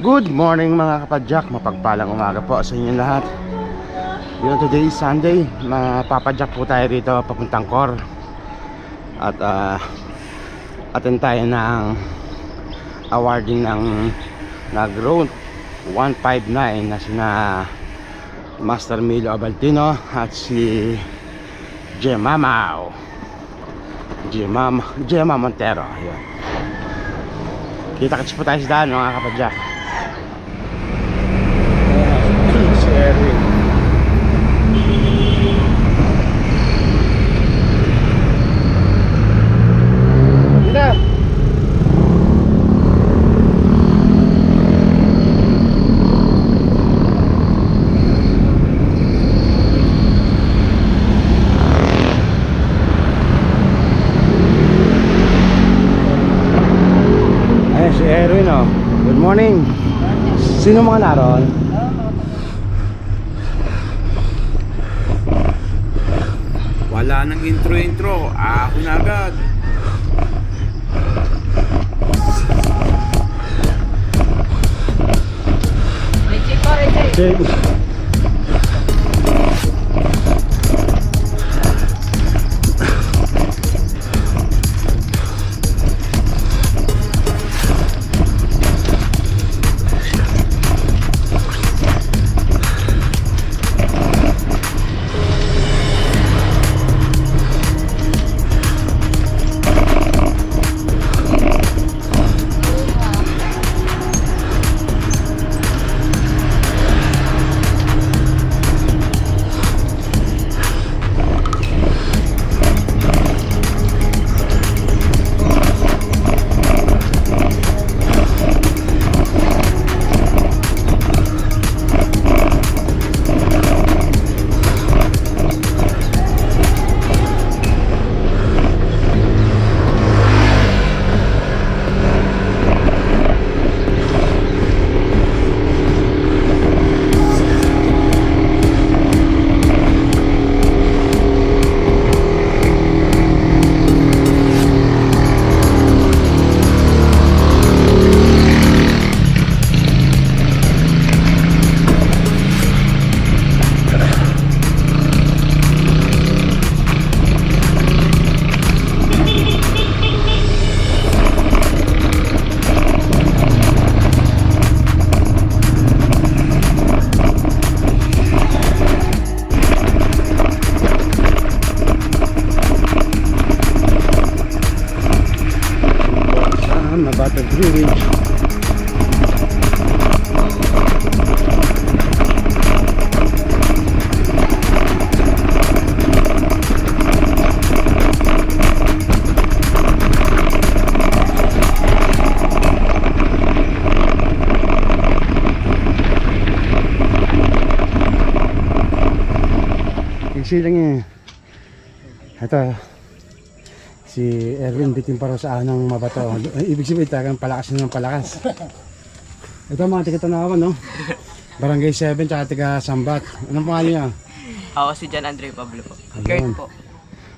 Good morning mga kapadyak, mapagpalang umaga po sa inyo lahat. Yun, today is Sunday, mapapadyak po tayo dito papuntang Cor. At attend tayo ng awarding ng nag-road 159 na sina Master Milo Abaltino at si Gemma Montero. Yun. Kita-kits po tayo sa daan mga kapadyak. Si Erwin. Ganda. Ayan si Erwin, oh. Good morning. Sino mga naroon? Wala nang intro. Ako na agad. Check. Nabatag Village. Isilang eh. Ito si Erwin bitin pa sa anang mabato. Ibig sabihin talagang palakas ng palakas. Ito mga tiga-Tanawan, no? Barangay 7 tsaka tiga-Sambat. Anong pangalan niya? Ako si John Andre Pablo po. Kurt po.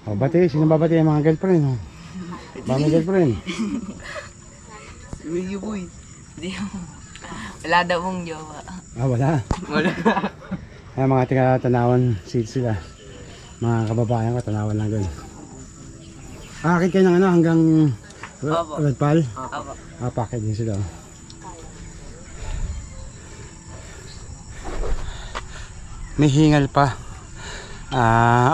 O, bati. Sino ba bati? Mga girlfriend, no? Ba may girlfriend? Will you boy? Hindi mo. Wala daw mong jowa. Ah, wala. Wala. Ay, mga tiga-Tanawan sila. Mga kababayan ko, Tanawan lang doon. Akit kayo ng ano hanggang Opo. Red Pal? Opo. Pakit din sila. May hingal pa.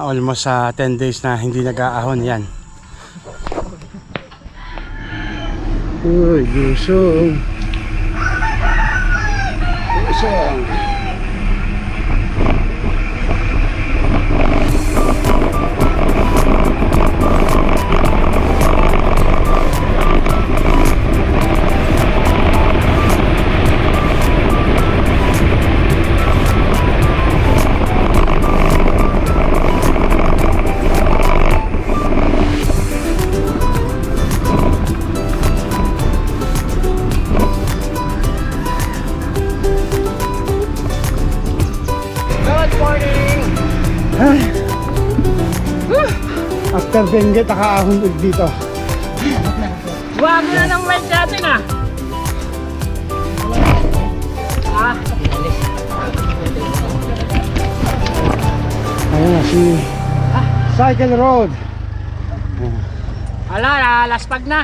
Almost 10 days na hindi nag-aahon yan. Uy, gusong. Gusong. After Benguet, nakaahon dito. Wag na ng mic natin ah! Ayun na si Cycle Road. Ala, laspag na.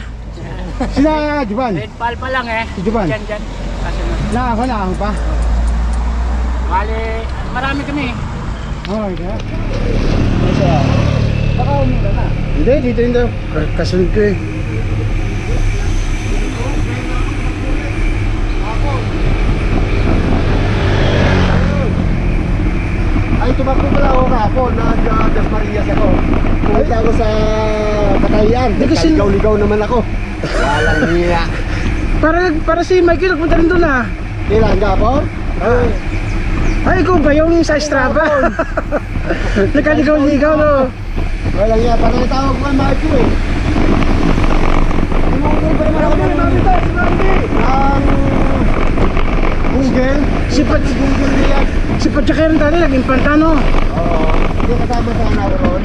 Sila Juban. Red pal pa lang eh. Si Juban. Dyan. Kasunod. Nakakalaang pa. Bali, marami kami. Okay ka. Baka umila na. Hindi, dito yun daw. Kasunod ko eh. Ay, tumakbo pala ako kahapon. Nag-Das Marias ako. Pumunta ako sa Batayan. Ligaw-ligaw naman ako. Walang hiya. Para si Michael nagpunta rin doon ah. Kailan kahapon? Ay, ikaw ba yung sa Strava? Nagkaligaw-ligaw no? Walang hiya. Parang natawag ko ang Michael eh. Tumungkol pa naman ako ng Google. Si Google niya. Si Patsakirin tali, naging pantano. Oo. Hindi kasama sa anak ko ron.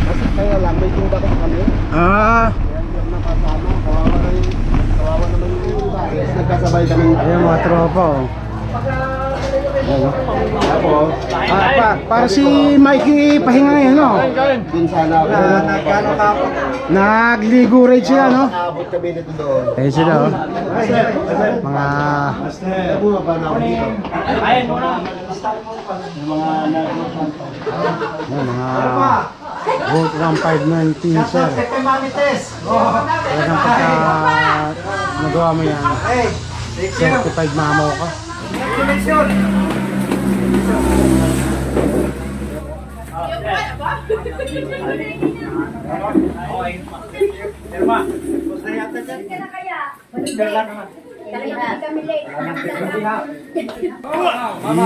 Kasi kaya lang, may tuba ko kami. Kaya hindi nakasama. Kawawa naman yung iba. Nagkasabay kami. Ayan mga tropa oh. Ako. Para si Mikey pahinga ngayon no? Din sana ako. Nagkano ka ako? Nagligo ride sila no? Nakabot kami dito doon. Ayun sila oh. Mga bumaba na ako dito. Ayan muna. Mga Volt 1519 sir. Talagang pagka nagawa mo yan, certified mamaw ka.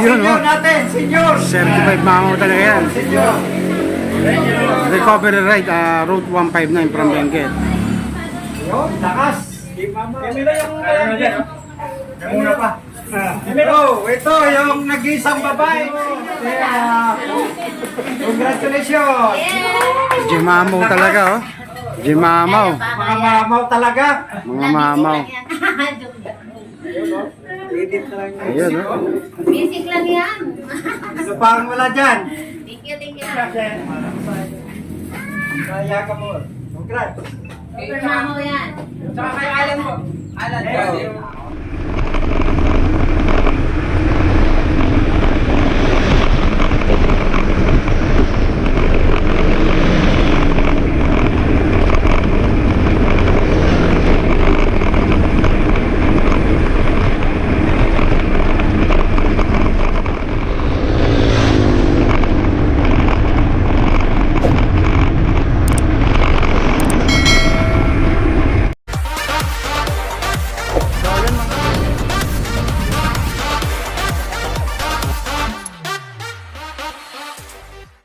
Yun o. Certified mamaw talaga yan. Recovery ride, Route 159 from Benguet. Takas! Camila yung muna pa. Ito yung nag-isang babae. Congratulations! Jimamaw talaga oh. Jimamaw. Mga mamaw talaga. Mga mamaw. Edit na lang. Ayun oh. Basic lang yan. Ano pa ang wala dyan? Thank you, thank you. Kaya ka mo. Congrats! Super mamaw yan. Tsaka kay Alan mo. Alan.